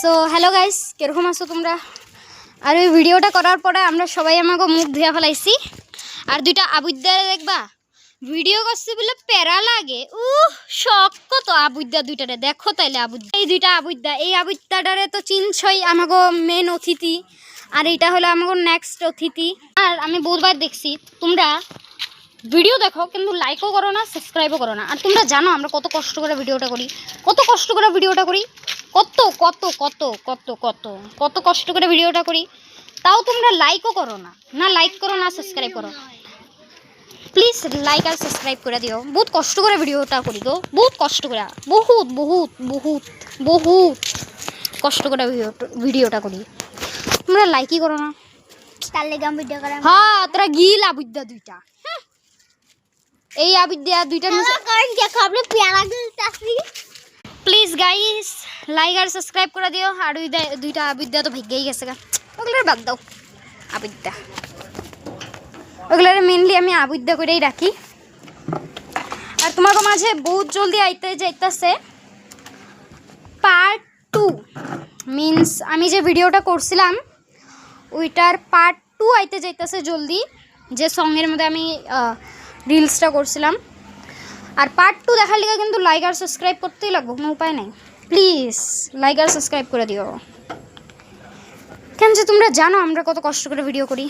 So hello guys, কিরকম আছো তোমরা? আর ওই ভিডিওটা করার পরে আমরা সবাই আমাকে মুখ ধুয়ে ফেলাইছি। আর দুইটা আবুদ্দারে দেখবা ভিডিও করছে বলে প্যারা লাগে। শখ কত আবুদ্দা দুইটারে দেখো তাইলে। আবুদ্দা এই দুইটা আবুদ্দা, এই আবুদ্দাটারে তো চিনছই, আমাকে মেন অতিথি। আর এইটা হলো আমাকে নেক্সট অতিথি। আর আমি বহুবার দেখছি তোমরা ভিডিও দেখো কিন্তু লাইকও করো না, সাবস্ক্রাইবও করো না। আর তোমরা জানো আমরা কত কষ্ট করে ভিডিওটা করি, কত কষ্ট করে ভিডিওটা করি, কত কত কত কত কত কত কষ্ট করে ভিডিওটা করি, তাও তোমরা লাইকও করো না। না লাইক করো না সাবস্ক্রাইব করো। প্লিজ লাইক আর সাবস্ক্রাইব করে দিও। বহুত কষ্ট করে ভিডিওটা করি গো, বহুত কষ্ট করে, বহুত বহুত বহুত বহুত কষ্ট করে ভিডিওটা করি। তোমরা লাইকই করো না। হ্যাঁ তোরা গিল আবুদ্দা দুইটা, এই আবিদ্যা দুইটা প্লিজ গাইস লাইক আর সাবস্ক্রাইব করে দিও। আর দুইটা আবিদ্যা তো ভেগেই গেছে গা, ওগুলোর বাদ দাও। আবিদ্যা ওগুলোর মেনলি আমি আবিদ্যা করেই রাখি। আর তোমাকে মাঝে বহুত জলদি আইতে যাইতেছে পার্ট 2, মিনস আমি যে ভিডিওটা করছিলাম ওইটার পার্ট 2 আইতে যাইতেছে জলদি, যে সঙ্গের মধ্যে আমি রিলসটা করছিলাম। আর পার্ট 2 দেখার লিগে কিন্তু লাইক আর সাবস্ক্রাইব করতেই লাগবে, কোনো উপায় নেই। প্লিজ লাইক আর সাবস্ক্রাইব করে দিও। কেন যে তোমরা জানো আমরা কত কষ্ট করে ভিডিও করি।